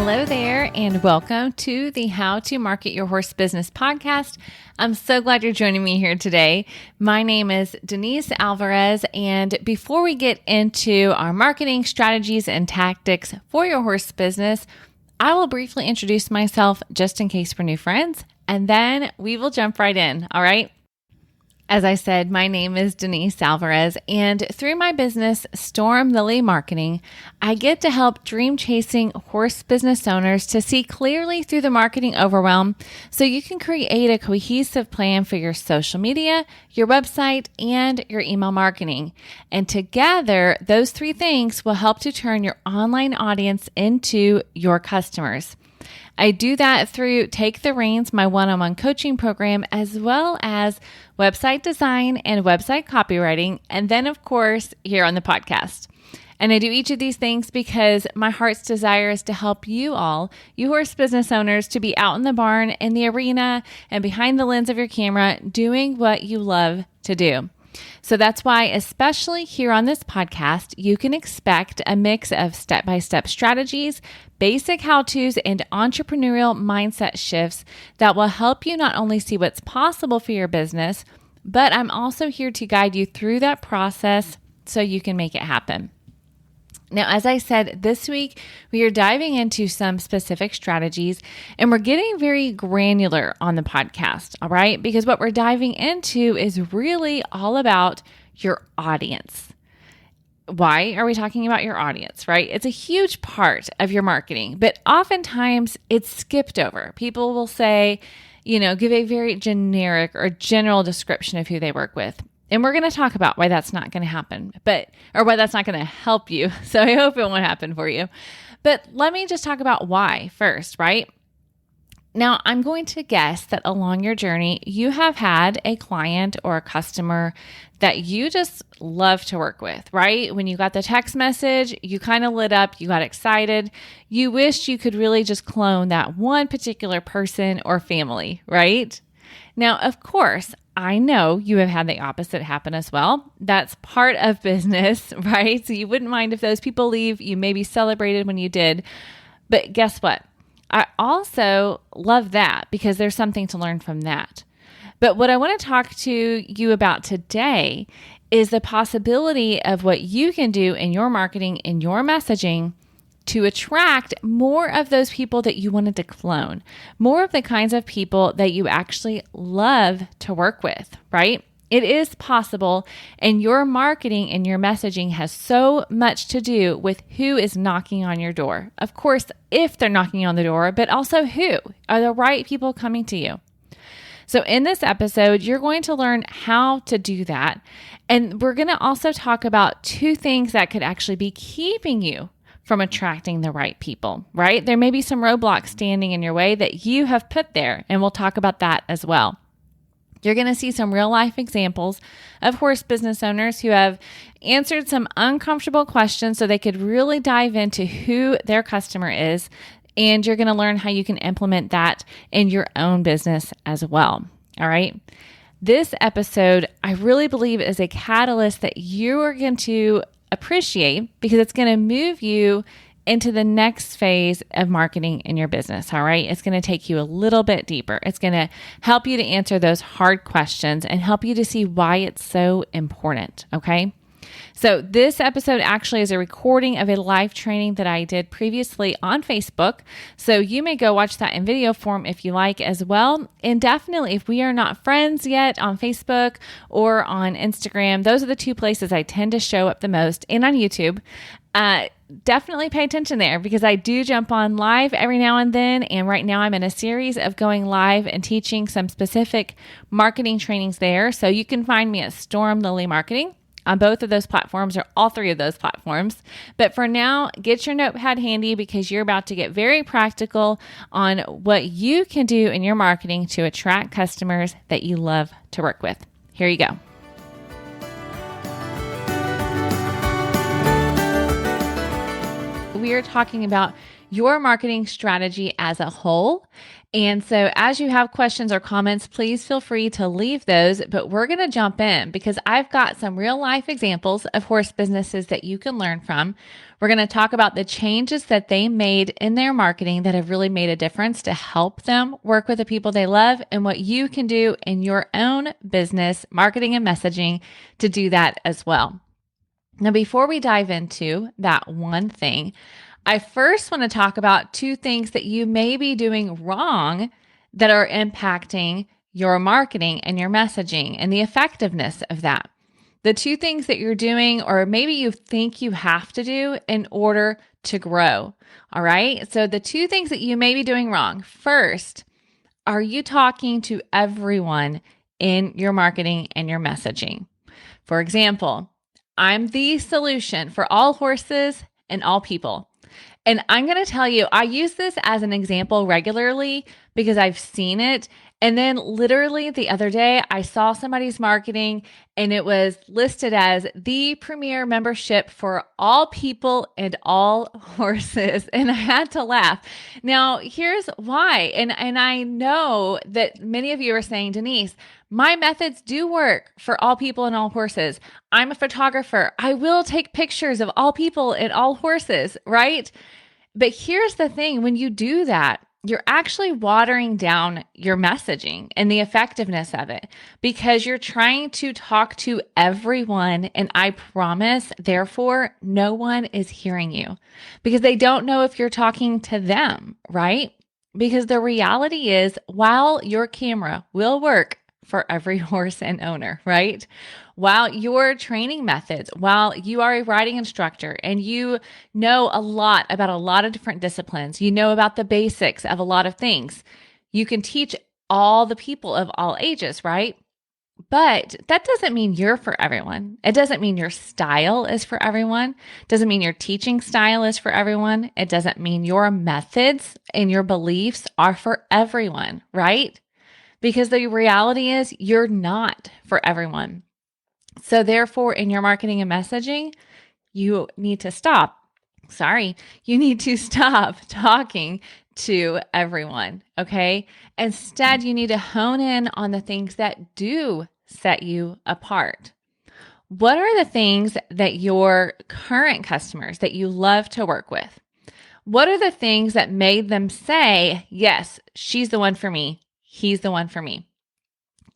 Hello there, and welcome to the How to Market Your Horse Business podcast. I'm so glad you're joining me here today. My name is Denise Alvarez, and before we get into our marketing strategies and tactics for your horse business, I will briefly introduce myself just in case for new friends, and then we will jump right in, all right? As I said, my name is Denise Alvarez, and through my business, Storm Lily Marketing, I get to help dream-chasing horse business owners to see clearly through the marketing overwhelm so you can create a cohesive plan for your social media, your website, and your email marketing. And together, those three things will help to turn your online audience into your customers. I do that through Take the Reins, my one-on-one coaching program, as well as website design and website copywriting, and then, of course, here on the podcast. And I do each of these things because my heart's desire is to help you all, you horse business owners, to be out in the barn, in the arena, and behind the lens of your camera, doing what you love to do. So that's why, especially here on this podcast, you can expect a mix of step-by-step strategies, basic how-tos, and entrepreneurial mindset shifts that will help you not only see what's possible for your business, but I'm also here to guide you through that process so you can make it happen. Now, as I said, this week, we are diving into some specific strategies and we're getting very granular on the podcast, all right? Because what we're diving into is really all about your audience. Why are we talking about your audience, right? It's a huge part of your marketing, but oftentimes it's skipped over. People will say, give a very generic or general description of who they work with. And we're going to talk about why that's not going to happen, or why that's not going to help you. So I hope it won't happen for you. But let me just talk about why first, right? Now, I'm going to guess that along your journey, you have had a client or a customer that you just love to work with, right? When you got the text message, you kind of lit up, you got excited. You wished you could really just clone that one particular person or family, right? Now, of course, I know you have had the opposite happen as well. That's part of business, right? So you wouldn't mind if those people leave. You maybe celebrated when you did. But guess what? I also love that because there's something to learn from that. But what I want to talk to you about today is the possibility of what you can do in your marketing, in your messaging, to attract more of those people that you wanted to clone, more of the kinds of people that you actually love to work with, right? It is possible, and your marketing and your messaging has so much to do with who is knocking on your door. Of course, if they're knocking on the door, but also who are the right people coming to you. So in this episode, you're going to learn how to do that. And we're going to also talk about two things that could actually be keeping you from attracting the right people, right? There may be some roadblocks standing in your way that you have put there, and we'll talk about that as well. You're going to see some real life examples of horse business owners who have answered some uncomfortable questions so they could really dive into who their customer is, and you're going to learn how you can implement that in your own business as well, all right? This episode, I really believe, is a catalyst that you are going to appreciate because it's going to move you into the next phase of marketing in your business, all right? It's going to take you a little bit deeper. It's going to help you to answer those hard questions and help you to see why it's so important, okay? So this episode actually is a recording of a live training that I did previously on Facebook. So you may go watch that in video form if you like as well. And definitely, if we are not friends yet on Facebook or on Instagram, those are the two places I tend to show up the most, and on YouTube. Definitely pay attention there because I do jump on live every now and then. And right now I'm in a series of going live and teaching some specific marketing trainings there. So you can find me at Storm Lily Marketing on both of those platforms, or all three of those platforms. But for now, get your notepad handy because you're about to get very practical on what you can do in your marketing to attract customers that you love to work with. Here you go. We are talking about your marketing strategy as a whole And so, as you have questions or comments, please feel free to leave those. But we're going to jump in because I've got some real life examples of horse businesses that you can learn from. We're going to talk about the changes that they made in their marketing that have really made a difference to help them work with the people they love, and what you can do in your own business, marketing and messaging to do that as well. Now, before we dive into that one thing, I first want to talk about two things that you may be doing wrong that are impacting your marketing and your messaging and the effectiveness of that. The two things that you're doing, or maybe you think you have to do in order to grow. All right. So the two things that you may be doing wrong. First, are you talking to everyone in your marketing and your messaging? For example, I'm the solution for all horses and all people. And I'm going to tell you, I use this as an example regularly because I've seen it. And then literally the other day, I saw somebody's marketing and it was listed as the premier membership for all people and all horses. And I had to laugh. Now, here's why. And I know that many of you are saying, Denise, my methods do work for all people and all horses. I'm a photographer. I will take pictures of all people and all horses, right? But here's the thing, when you do that, you're actually watering down your messaging and the effectiveness of it because you're trying to talk to everyone. And I promise, therefore, no one is hearing you because they don't know if you're talking to them, right? Because the reality is, while your camera will work for every horse and owner, right? While your training methods, while you are a riding instructor and you know a lot about a lot of different disciplines, you know about the basics of a lot of things, you can teach all the people of all ages, right? But that doesn't mean you're for everyone. It doesn't mean your style is for everyone. It doesn't mean your teaching style is for everyone. It doesn't mean your methods and your beliefs are for everyone, right? Because the reality is you're not for everyone. So therefore, in your marketing and messaging, you need to stop. You need to stop talking to everyone, okay? Instead, you need to hone in on the things that do set you apart. What are the things that your current customers that you love to work with? What are the things that made them say, yes, she's the one for me, he's the one for me?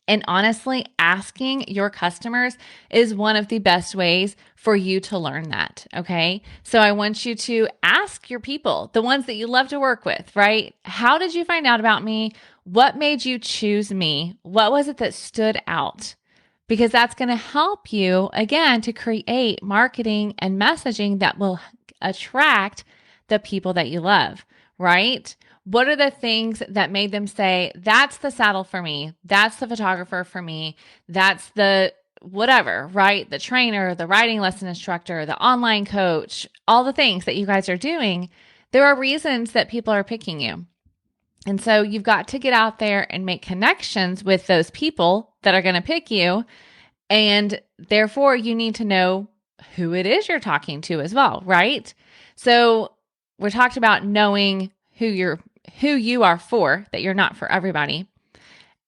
And honestly, asking your customers is one of the best ways for you to learn that, okay? So I want you to ask your people, the ones that you love to work with, right? How did you find out about me? What made you choose me? What was it that stood out? Because that's going to help you, again, to create marketing and messaging that will attract the people that you love, right? What are the things that made them say, that's the saddle for me, that's the photographer for me, that's the whatever, right? The trainer, the riding lesson instructor, the online coach, all the things that you guys are doing. There are reasons that people are picking you. And so you've got to get out there and make connections with those people that are going to pick you. And therefore, you need to know who it is you're talking to as well, right? So we're talked about knowing who you are for, that you're not for everybody.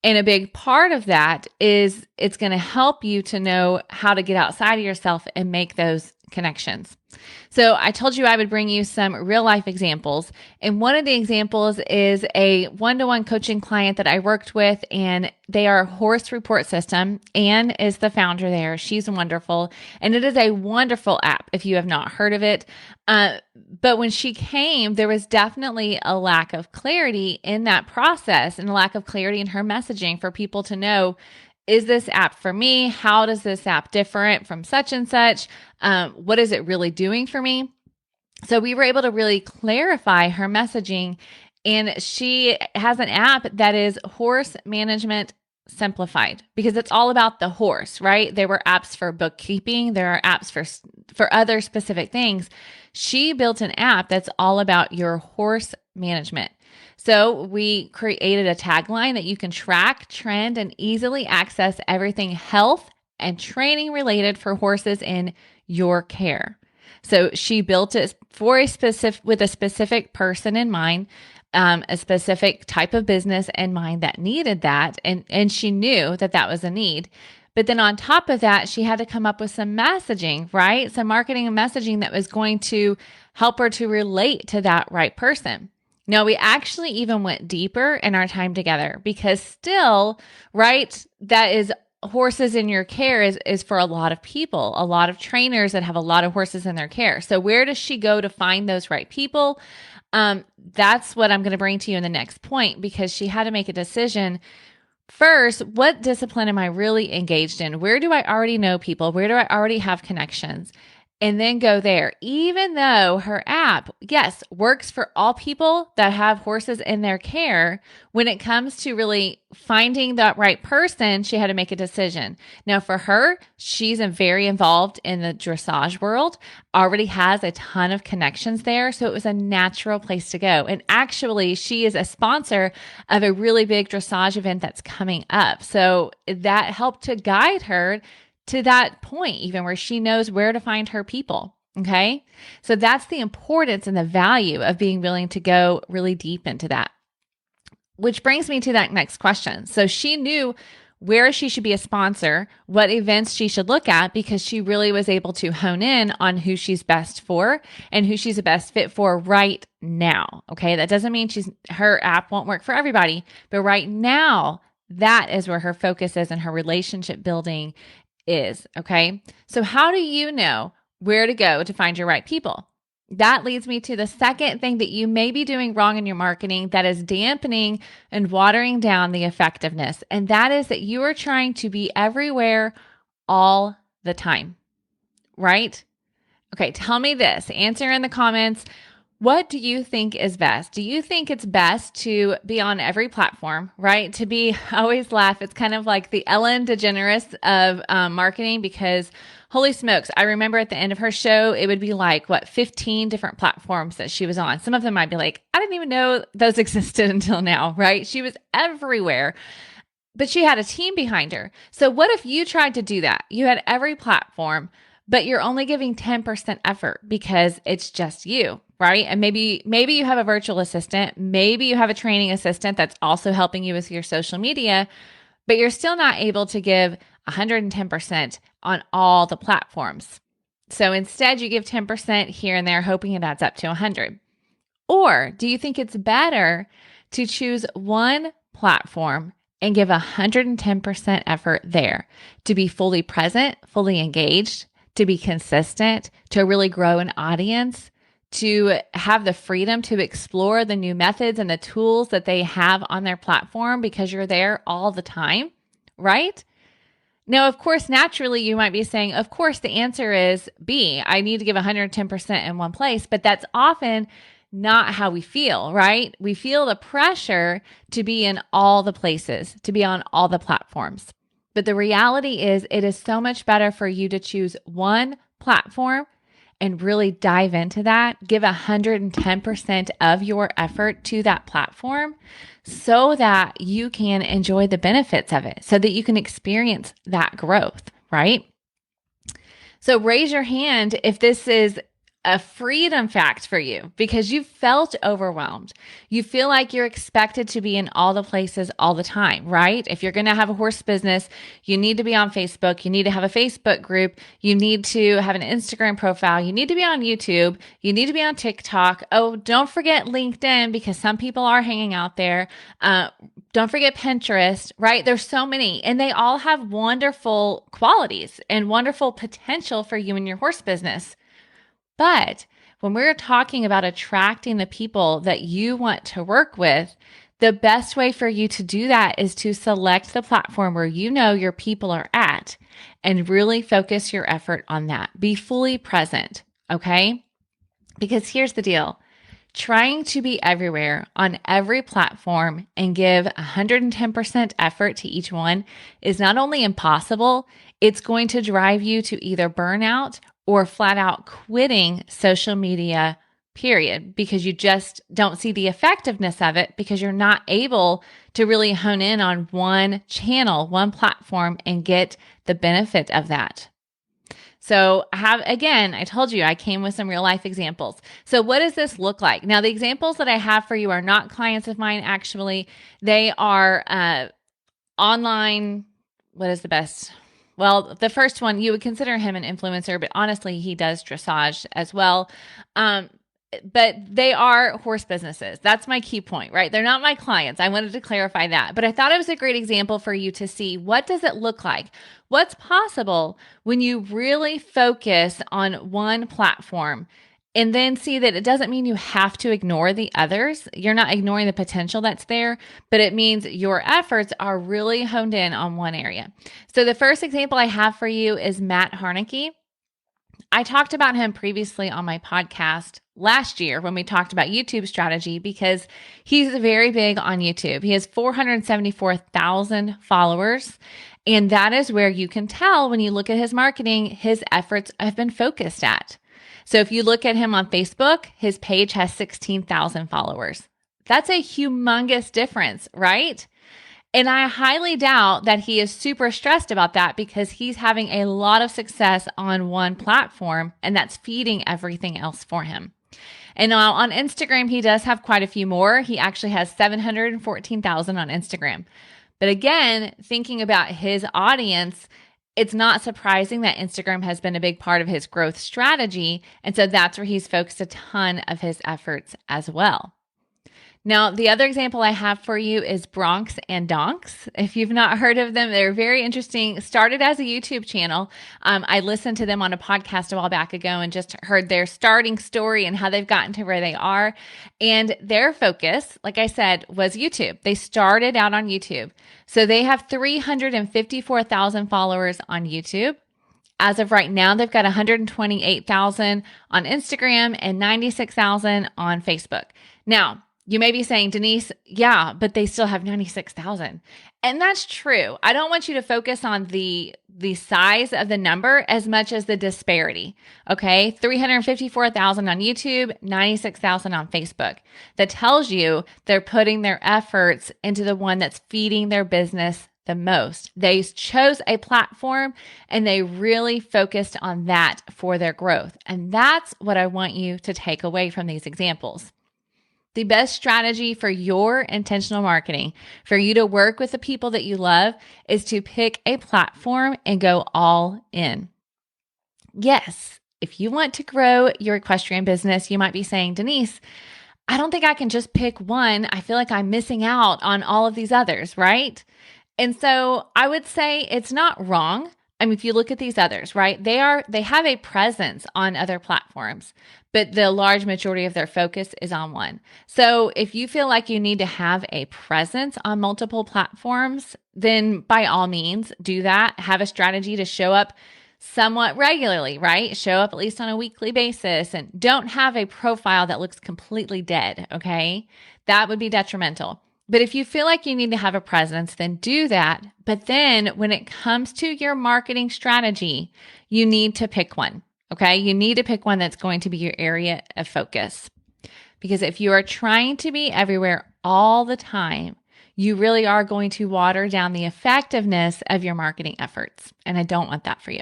And a big part of that is it's going to help you to know how to get outside of yourself and make those connections. So I told you I would bring you some real life examples. And one of the examples is a one-to-one coaching client that I worked with, and they are a horse report system. Anne is the founder there. She's wonderful. And it is a wonderful app if you have not heard of it. But when she came, there was definitely a lack of clarity in that process and a lack of clarity in her messaging for people to know, is this app for me? How does this app different from such and such? What is it really doing for me? So we were able to really clarify her messaging, and she has an app that is horse management simplified because it's all about the horse, right? There were apps for bookkeeping. There are apps for other specific things. She built an app that's all about your horse management. So we created a tagline that you can track, trend, and easily access everything health and training related for horses in your care. So she built it with a specific person in mind. a specific type of business in mind that needed that. And she knew that that was a need. But then on top of that, she had to come up with some messaging, right? Some marketing and messaging that was going to help her to relate to that right person. Now, we actually even went deeper in our time together because still, right, that is horses in your care is for a lot of people, a lot of trainers that have a lot of horses in their care. So where does she go to find those right people? That's what I'm going to bring to you in the next point, because she had to make a decision. First, what discipline am I really engaged in? Where do I already know people? Where do I already have connections? And then go there. Even though her app, yes, works for all people that have horses in their care, when it comes to really finding that right person, she had to make a decision. Now for her, she's very involved in the dressage world, already has a ton of connections there. So it was a natural place to go. And actually, she is a sponsor of a really big dressage event that's coming up. So that helped to guide her to that point, even where she knows where to find her people. Okay. So that's the importance and the value of being willing to go really deep into that. Which brings me to that next question. So she knew where she should be a sponsor, what events she should look at, because she really was able to hone in on who she's best for and who she's the best fit for right now. Okay. That doesn't mean her app won't work for everybody, but right now, that is where her focus is and her relationship building is. Okay. So how do you know where to go to find your right people? That leads me to the second thing that you may be doing wrong in your marketing that is dampening and watering down the effectiveness. And that is that you are trying to be everywhere all the time, right? Okay. Tell me this, answer in the comments. What do you think is best? Do you think it's best to be on every platform, right? To be, I always laugh. It's kind of like the Ellen DeGeneres of marketing, because holy smokes, I remember at the end of her show, it would be like, 15 different platforms that she was on. Some of them might be like, I didn't even know those existed until now, right? She was everywhere, but she had a team behind her. So what if you tried to do that? You had every platform, but you're only giving 10% effort because it's just you, right? And maybe you have a virtual assistant, maybe you have a training assistant that's also helping you with your social media, but you're still not able to give 110% on all the platforms. So instead you give 10% here and there, hoping it adds up to 100. Or do you think it's better to choose one platform and give 110% effort there, to be fully present, fully engaged, to be consistent, to really grow an audience, to have the freedom to explore the new methods and the tools that they have on their platform because you're there all the time, right? Now, of course, naturally, you might be saying, of course, the answer is B. I need to give 110% in one place, but that's often not how we feel, right? We feel the pressure to be in all the places, to be on all the platforms. But the reality is it is so much better for you to choose one platform and really dive into that, give 110% of your effort to that platform so that you can enjoy the benefits of it, so that you can experience that growth, right? So raise your hand if this is a freedom fact for you because you felt overwhelmed. You feel like you're expected to be in all the places all the time, right? If you're going to have a horse business, you need to be on Facebook. You need to have a Facebook group. You need to have an Instagram profile. You need to be on YouTube. You need to be on TikTok. Oh, don't forget LinkedIn because some people are hanging out there. Don't forget Pinterest, right? There's so many, and they all have wonderful qualities and wonderful potential for you and your horse business. But when we're talking about attracting the people that you want to work with, the best way for you to do that is to select the platform where you know your people are at and really focus your effort on that. Be fully present, okay? Because here's the deal. Trying to be everywhere on every platform and give 110% effort to each one is not only impossible, it's going to drive you to either burnout or flat out quitting social media, period, because you just don't see the effectiveness of it because you're not able to really hone in on one channel, one platform, and get the benefit of that. So I told you I came with some real life examples. So what does this look like? Now, the examples that I have for you are not clients of mine, actually. They are online. What is the best? Well, the first one, you would consider him an influencer, but honestly, he does dressage as well. But they are horse businesses. That's my key point, right? They're not my clients. I wanted to clarify that. But I thought it was a great example for you to see, what does it look like? What's possible when you really focus on one platform and then see that it doesn't mean you have to ignore the others. You're not ignoring the potential that's there, but it means your efforts are really honed in on one area. So the first example I have for you is Matt Harneke. I talked about him previously on my podcast last year when we talked about YouTube strategy, because he's very big on YouTube. He has 474,000 followers. And that is where you can tell when you look at his marketing, his efforts have been focused at. So if you look at him on Facebook, his page has 16,000 followers. That's a humongous difference, right? And I highly doubt that he is super stressed about that, because he's having a lot of success on one platform, and that's feeding everything else for him. And now on Instagram, he does have quite a few more. He actually has 714,000 on Instagram. But again, thinking about his audience, it's not surprising that Instagram has been a big part of his growth strategy. And so that's where he's focused a ton of his efforts as well. Now, the other example I have for you is Bronx and Donks. If you've not heard of them, they're very interesting. Started as a YouTube channel. I listened to them on a podcast a while back ago and just heard their starting story and how they've gotten to where they are. And their focus, like I said, was YouTube. They started out on YouTube. So they have 354,000 followers on YouTube. As of right now, they've got 128,000 on Instagram and 96,000 on Facebook. Now, you may be saying, Denise, yeah, but they still have 96,000. And that's true. I don't want you to focus on the size of the number as much as the disparity. Okay. 354,000 on YouTube, 96,000 on Facebook. That tells you they're putting their efforts into the one that's feeding their business the most. They chose a platform and they really focused on that for their growth. And that's what I want you to take away from these examples. The best strategy for your intentional marketing, for you to work with the people that you love, is to pick a platform and go all in. Yes, if you want to grow your equestrian business, you might be saying, Denise, I don't think I can just pick one. I feel like I'm missing out on all of these others, right? And so I would say it's not wrong. I mean, if you look at these others, right, they have a presence on other platforms, but the large majority of their focus is on one. So if you feel like you need to have a presence on multiple platforms, then by all means do that. Have a strategy to show up somewhat regularly, right? Show up at least on a weekly basis, and don't have a profile that looks completely dead, okay? That would be detrimental. But if you feel like you need to have a presence, then do that. But then when it comes to your marketing strategy, you need to pick one, okay? You need to pick one that's going to be your area of focus. Because if you are trying to be everywhere all the time, you really are going to water down the effectiveness of your marketing efforts. And I don't want that for you.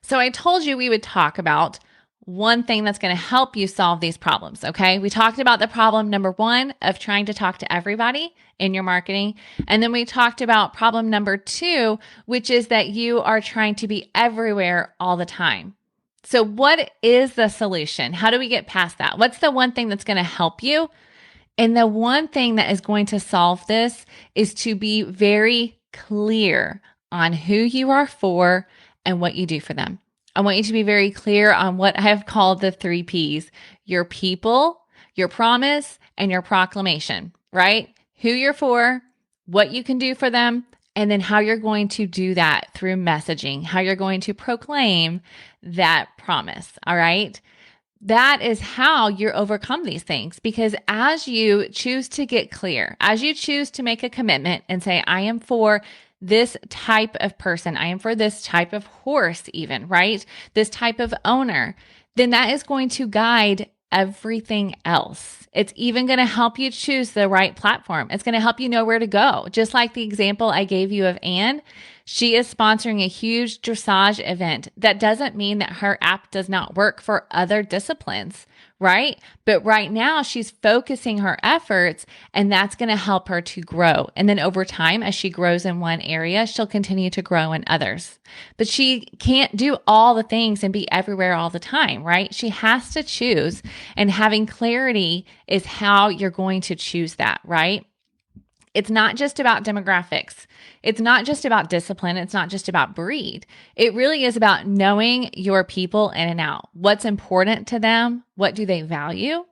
So I told you we would talk about one thing that's going to help you solve these problems, okay? We talked about the problem number one of trying to talk to everybody in your marketing. And then we talked about problem number two, which is that you are trying to be everywhere all the time. So what is the solution? How do we get past that? What's the one thing that's going to help you? And the one thing that is going to solve this is to be very clear on who you are for and what you do for them. I want you to be very clear on what I have called the 3 Ps: your people, your promise, and your proclamation, right? Who you're for, what you can do for them, and then how you're going to do that through messaging, how you're going to proclaim that promise, all right? That is how you overcome these things, because as you choose to get clear, as you choose to make a commitment and say, I am for this type of person, I am for this type of horse even, right? This type of owner, then that is going to guide everything else. It's even going to help you choose the right platform. It's going to help you know where to go. Just like the example I gave you of Anne, She is sponsoring a huge dressage event. That doesn't mean that her app does not work for other disciplines, right? But right now she's focusing her efforts, and that's going to help her to grow. And then over time, as she grows in one area, she'll continue to grow in others. But she can't do all the things and be everywhere all the time, right? She has to choose, and having clarity is how you're going to choose that, right? It's not just about demographics. It's not just about discipline. It's not just about breed. It really is about knowing your people in and out. What's important to them? What do they value?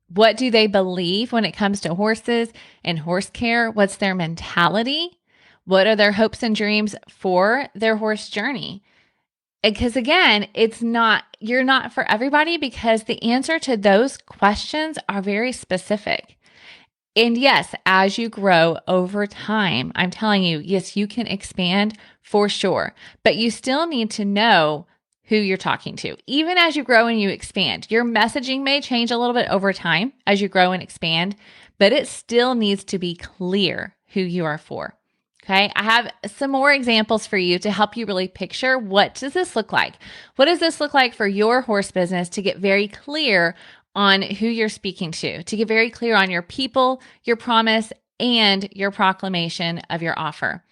What do they believe when it comes to horses and horse care? What's their mentality? What are their hopes and dreams for their horse journey? Because again, you're not for everybody, because the answer to those questions are very specific. And yes, as you grow over time, I'm telling you, yes, you can expand for sure, but you still need to know who you're talking to. Even as you grow and you expand, your messaging may change a little bit over time as you grow and expand, but it still needs to be clear who you are for. Okay, I have some more examples for you to help you really picture, what does this look like? What does this look like for your horse business to get very clear on who you're speaking to get very clear on your people, your promise, and your proclamation of your offer.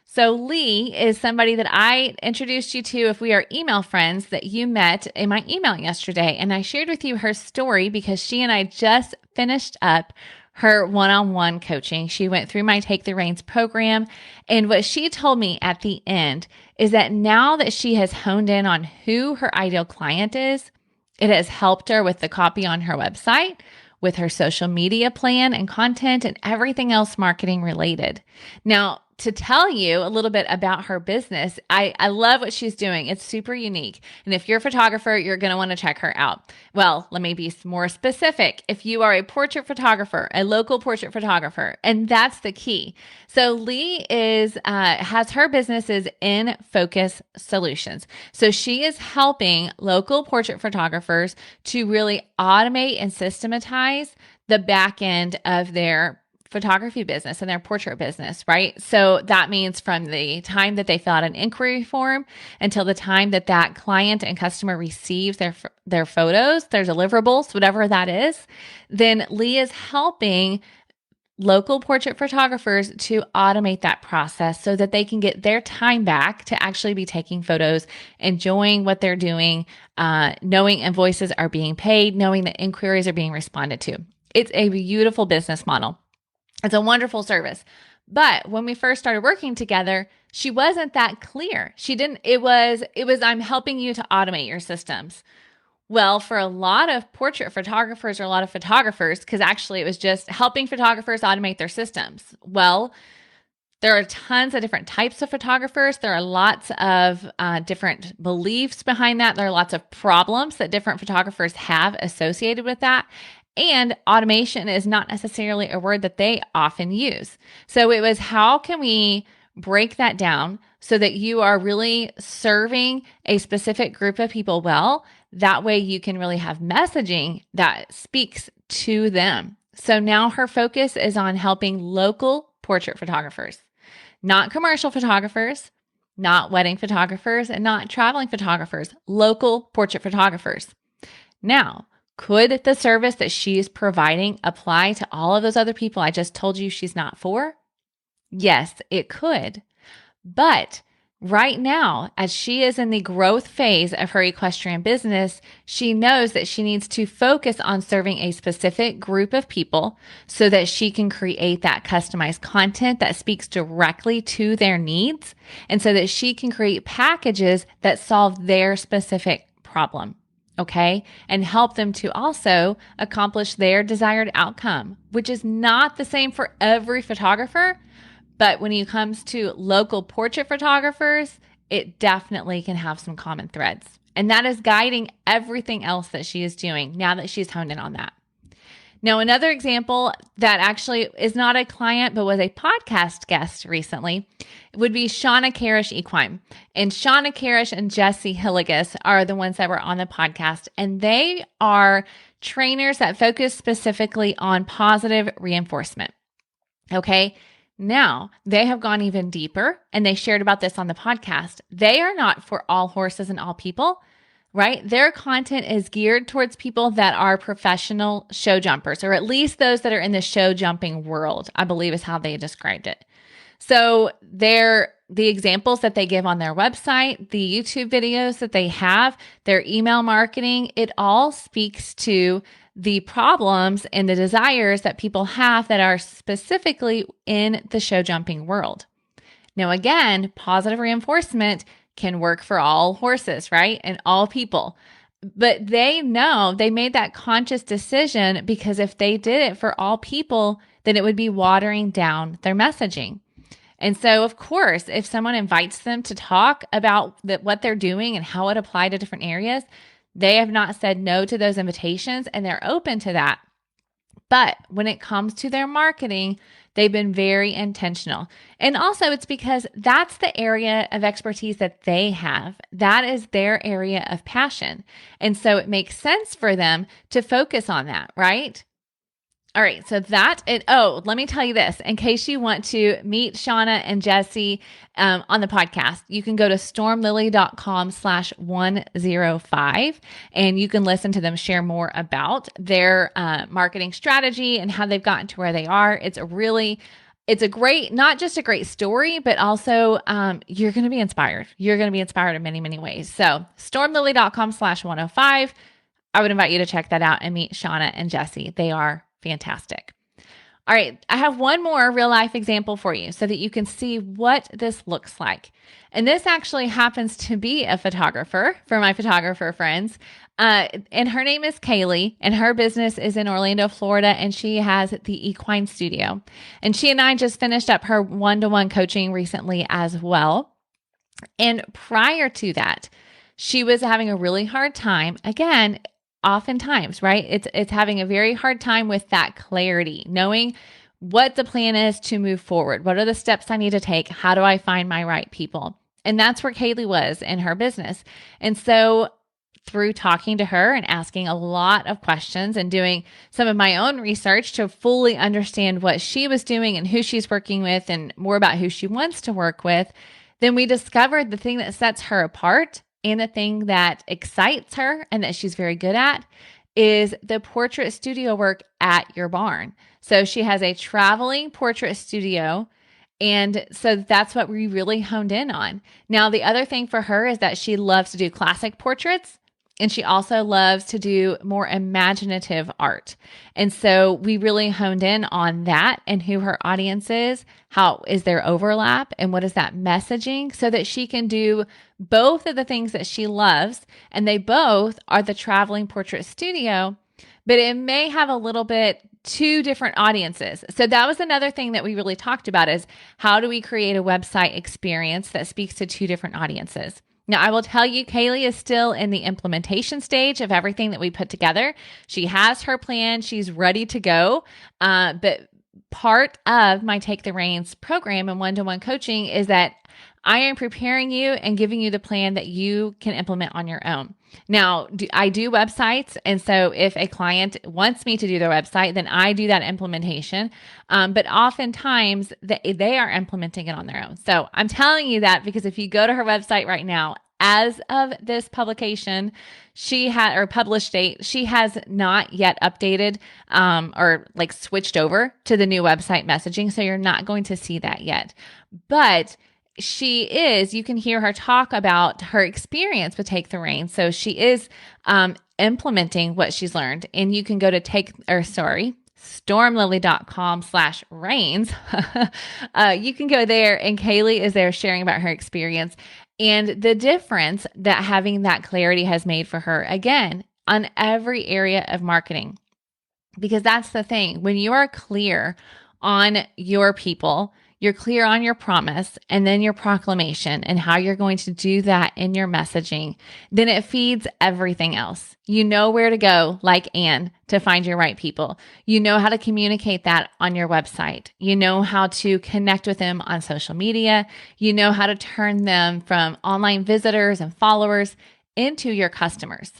So Lee is somebody that I introduced you to, if we are email friends, that you met in my email yesterday. And I shared with you her story because she and I just finished up her one-on-one coaching. She went through my Take the Reins program. And what she told me at the end is that now that she has honed in on who her ideal client is, it has helped her with the copy on her website, with her social media plan and content, and everything else marketing related. Now, to tell you a little bit about her business, I love what she's doing. It's super unique. And if you're a photographer, you're going to want to check her out. Well, let me be more specific. If you are a portrait photographer, a local portrait photographer, and that's the key. So Lee has her businesses in Focus Solutions. So she is helping local portrait photographers to really automate and systematize the back end of their photography business and their portrait business, right? So that means from the time that they fill out an inquiry form until the time that that client and customer receives their photos, their deliverables, whatever that is, then Lee is helping local portrait photographers to automate that process so that they can get their time back to actually be taking photos, enjoying what they're doing, knowing invoices are being paid, knowing that inquiries are being responded to. It's a beautiful business model. It's a wonderful service. But when we first started working together, she wasn't that clear. It was, I'm helping you to automate your systems. Well, for a lot of portrait photographers or a lot of photographers, because actually it was just helping photographers automate their systems. Well, there are tons of different types of photographers. There are lots of different beliefs behind that. There are lots of problems that different photographers have associated with that. And automation is not necessarily a word that they often use. So it was, how can we break that down so that you are really serving a specific group of people well? That way you can really have messaging that speaks to them. So now her focus is on helping local portrait photographers, not commercial photographers, not wedding photographers, and not traveling photographers, local portrait photographers. Now, could the service that she's providing apply to all of those other people I just told you she's not for? Yes, it could. But right now, as she is in the growth phase of her equestrian business, she knows that she needs to focus on serving a specific group of people so that she can create that customized content that speaks directly to their needs, and so that she can create packages that solve their specific problem. Okay, and help them to also accomplish their desired outcome, which is not the same for every photographer. But when it comes to local portrait photographers, it definitely can have some common threads. And that is guiding everything else that she is doing now that she's honed in on that. Now, another example that actually is not a client, but was a podcast guest recently would be Shauna Karish Equine. And Shauna Karish and Jesse Hilligus are the ones that were on the podcast. And they are trainers that focus specifically on positive reinforcement. Okay. Now, they have gone even deeper and they shared about this on the podcast. They are not for all horses and all people, right? Their content is geared towards people that are professional show jumpers, or at least those that are in the show jumping world, I believe is how they described it. So the examples that they give on their website, the YouTube videos that they have, their email marketing, it all speaks to the problems and the desires that people have that are specifically in the show jumping world. Now, again, positive reinforcement can work for all horses, right? And all people. But they know they made that conscious decision because if they did it for all people, then it would be watering down their messaging. And so, of course, if someone invites them to talk about what they're doing and how it applied to different areas, they have not said no to those invitations and they're open to that. But when it comes to their marketing, they've been very intentional. And also it's because that's the area of expertise that they have. That is their area of passion. And so it makes sense for them to focus on that, right? All right, so let me tell you this. In case you want to meet Shauna and Jesse on the podcast, you can go to stormlily.com/105 and you can listen to them share more about their marketing strategy and how they've gotten to where they are. It's a great, not just a great story, but also you're going to be inspired. You're going to be inspired in many, many ways. So stormlily.com/105. I would invite you to check that out and meet Shauna and Jesse. They are fantastic. All right, I have one more real life example for you so that you can see what this looks like. And this actually happens to be a photographer for my photographer friends. And her name is Kaylee, and her business is in Orlando, Florida, and she has the equine studio. And she and I just finished up her one-to-one coaching recently as well. And prior to that, she was having a really hard time. Again, oftentimes, right? It's having a very hard time with that clarity, knowing what the plan is to move forward. What are the steps I need to take? How do I find my right people? And that's where Kaylee was in her business. And so through talking to her and asking a lot of questions and doing some of my own research to fully understand what she was doing and who she's working with and more about who she wants to work with, then we discovered the thing that sets her apart and the thing that excites her and that she's very good at is the portrait studio work at your barn. So she has a traveling portrait studio. And so that's what we really honed in on. Now, the other thing for her is that she loves to do classic portraits. And she also loves to do more imaginative art. And so we really honed in on that and who her audience is, how is there overlap, and what is that messaging so that she can do both of the things that she loves. And they both are the traveling portrait studio, but it may have a little bit two different audiences. So that was another thing that we really talked about is how do we create a website experience that speaks to two different audiences? Now, I will tell you, Kaylee is still in the implementation stage of everything that we put together. She has her plan. She's ready to go. But part of my Take the Reins program and one-to-one coaching is that I am preparing you and giving you the plan that you can implement on your own. Now, I do websites. And so if a client wants me to do their website, then I do that implementation. But oftentimes they are implementing it on their own. So I'm telling you that because if you go to her website right now, as of this publication, published date, she has not yet updated or like switched over to the new website messaging. So you're not going to see that yet. But you can hear her talk about her experience with Take the Reins. So she is implementing what she's learned. And you can go to stormlily.com/reins. You can go there and Kaylee is there sharing about her experience and the difference that having that clarity has made for her, again, on every area of marketing. Because that's the thing. When you are clear on your people, you're clear on your promise and then your proclamation and how you're going to do that in your messaging, then it feeds everything else. You know where to go, like Anne, to find your right people. You know how to communicate that on your website. You know how to connect with them on social media. You know how to turn them from online visitors and followers into your customers.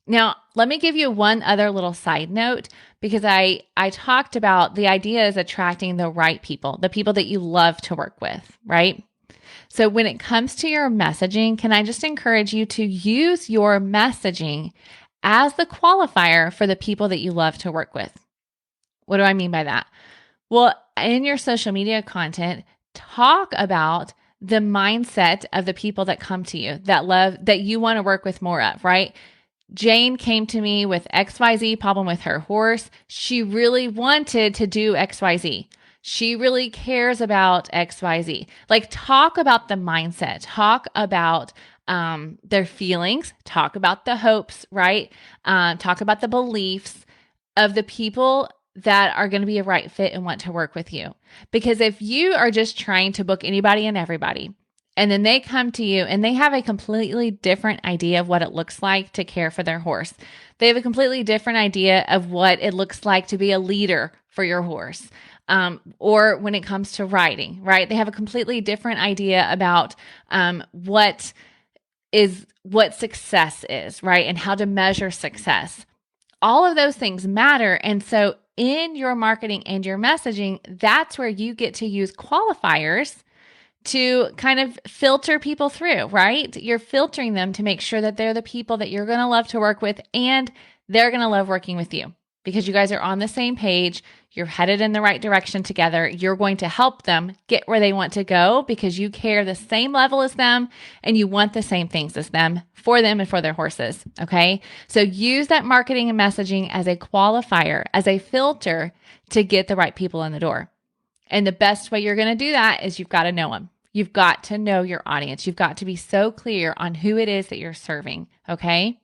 Now, let me give you one other little side note, because I talked about the idea is attracting the right people, the people that you love to work with, right? So when it comes to your messaging, can I just encourage you to use your messaging as the qualifier for the people that you love to work with? What do I mean by that? Well, in your social media content, talk about the mindset of the people that come to you, that you want to work with more of, right? Jane came to me with XYZ problem with her horse. She really wanted to do XYZ. She really cares about XYZ. Like, talk about the mindset, talk about their feelings, talk about the hopes, right? Talk about the beliefs of the people that are going to be a right fit and want to work with you. Because if you are just trying to book anybody and everybody, and then they come to you and they have a completely different idea of what it looks like to care for their horse. They have a completely different idea of what it looks like to be a leader for your horse. Or when it comes to riding, right? They have a completely different idea about what success is, right? And how to measure success. All of those things matter. And so in your marketing and your messaging, that's where you get to use qualifiers to kind of filter people through, right? You're filtering them to make sure that they're the people that you're going to love to work with, and they're going to love working with you because you guys are on the same page. You're headed in the right direction together. You're going to help them get where they want to go because you care the same level as them and you want the same things as them and for their horses. Okay. So use that marketing and messaging as a qualifier, as a filter to get the right people in the door. And the best way you're going to do that is you've got to know them. You've got to know your audience. You've got to be so clear on who it is that you're serving. Okay.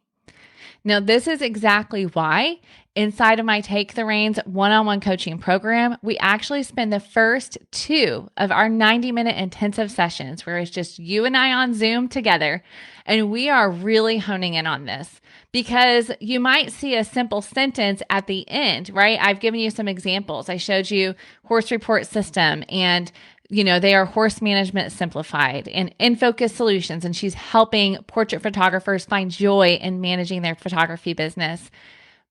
Now, this is exactly why inside of my Take the Reins one-on-one coaching program, we actually spend the first 2 of our 90-minute intensive sessions where it's just you and I on Zoom together. And we are really honing in on this because you might see a simple sentence at the end, right? I've given you some examples. I showed you horse report system and they are horse management simplified and in focus solutions. And she's helping portrait photographers find joy in managing their photography business.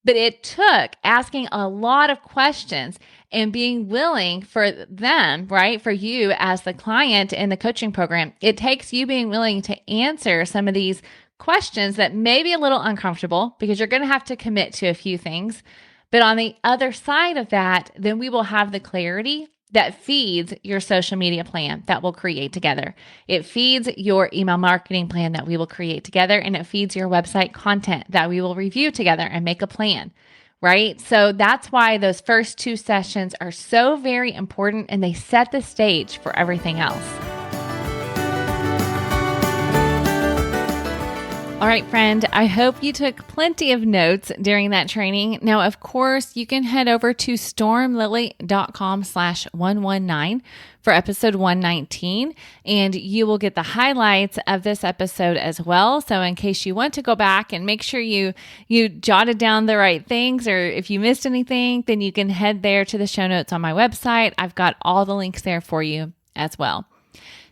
But it took asking a lot of questions and being willing for them, right? For you as the client in the coaching program, it takes you being willing to answer some of these questions that may be a little uncomfortable because you're going to have to commit to a few things. But on the other side of that, then we will have the clarity that feeds your social media plan that we'll create together. It feeds your email marketing plan that we will create together, and it feeds your website content that we will review together and make a plan, right? So that's why those first 2 sessions are so very important, and they set the stage for everything else. All right, friend, I hope you took plenty of notes during that training. Now, of course, you can head over to stormlily.com/119 for episode 119, and you will get the highlights of this episode as well. So in case you want to go back and make sure you jotted down the right things, or if you missed anything, then you can head there to the show notes on my website. I've got all the links there for you as well.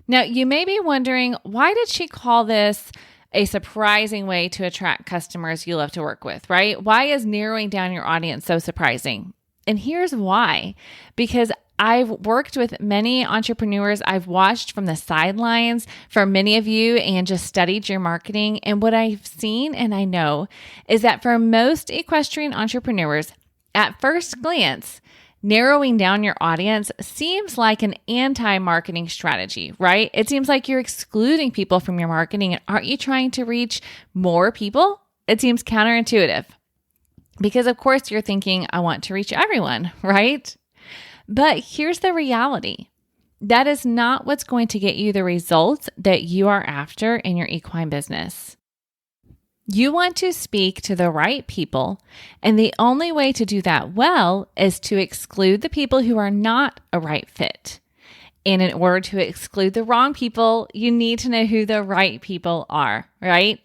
Now, you may be wondering, why did she call this a surprising way to attract customers you love to work with, right? Why is narrowing down your audience so surprising? And here's why. Because I've worked with many entrepreneurs. I've watched from the sidelines for many of you and just studied your marketing. And what I've seen and I know is that for most equestrian entrepreneurs, at first glance, narrowing down your audience seems like an anti-marketing strategy, right? It seems like you're excluding people from your marketing. And aren't you trying to reach more people? It seems counterintuitive because, of course, you're thinking, I want to reach everyone, right? But here's the reality. That is not what's going to get you the results that you are after in your equine business. You want to speak to the right people, and the only way to do that well is to exclude the people who are not a right fit. And in order to exclude the wrong people, you need to know who the right people are, right?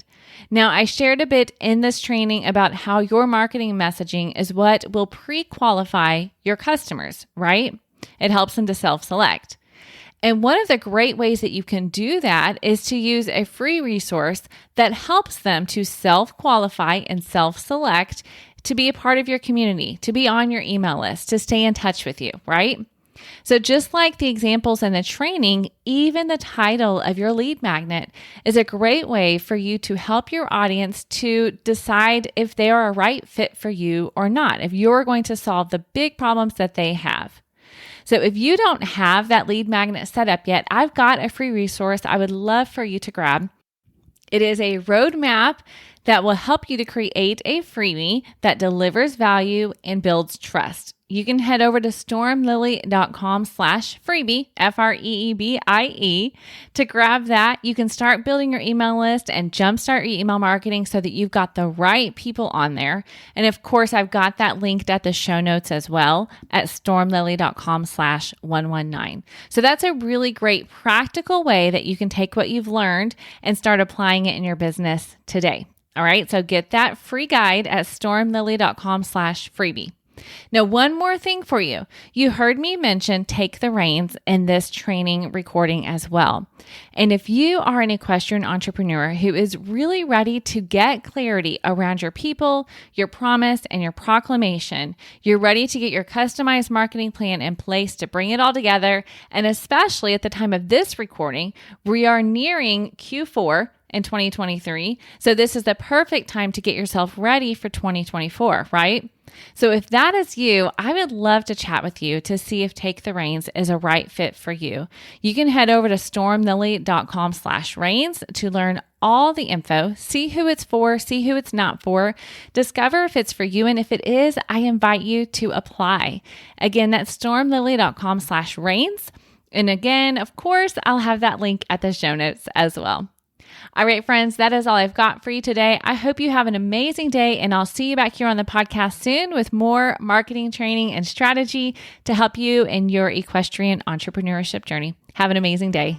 Now, I shared a bit in this training about how your marketing messaging is what will pre-qualify your customers, right? It helps them to self-select. And one of the great ways that you can do that is to use a free resource that helps them to self-qualify and self-select to be a part of your community, to be on your email list, to stay in touch with you, right? So just like the examples in the training, even the title of your lead magnet is a great way for you to help your audience to decide if they are a right fit for you or not, if you're going to solve the big problems that they have. So if you don't have that lead magnet set up yet, I've got a free resource I would love for you to grab. It is a roadmap that will help you to create a freebie that delivers value and builds trust. You can head over to stormlily.com/freebie, FREEBIE, to grab that. You can start building your email list and jumpstart your email marketing so that you've got the right people on there. And of course, I've got that linked at the show notes as well at stormlily.com/119. So that's a really great practical way that you can take what you've learned and start applying it in your business today. All right, so get that free guide at stormlily.com/freebie. Now, one more thing for you. You heard me mention Take the Reins in this training recording as well. And if you are an equestrian entrepreneur who is really ready to get clarity around your people, your promise, and your proclamation, you're ready to get your customized marketing plan in place to bring it all together. And especially at the time of this recording, we are nearing Q4 in 2023. So this is the perfect time to get yourself ready for 2024, right? So if that is you, I would love to chat with you to see if Take the Reins is a right fit for you. You can head over to stormlily.com/reins to learn all the info, see who it's for, see who it's not for, discover if it's for you. And if it is, I invite you to apply. Again, that's stormlily.com/reins. And again, of course, I'll have that link at the show notes as well. All right, friends, that is all I've got for you today. I hope you have an amazing day, and I'll see you back here on the podcast soon with more marketing training and strategy to help you in your equestrian entrepreneurship journey. Have an amazing day.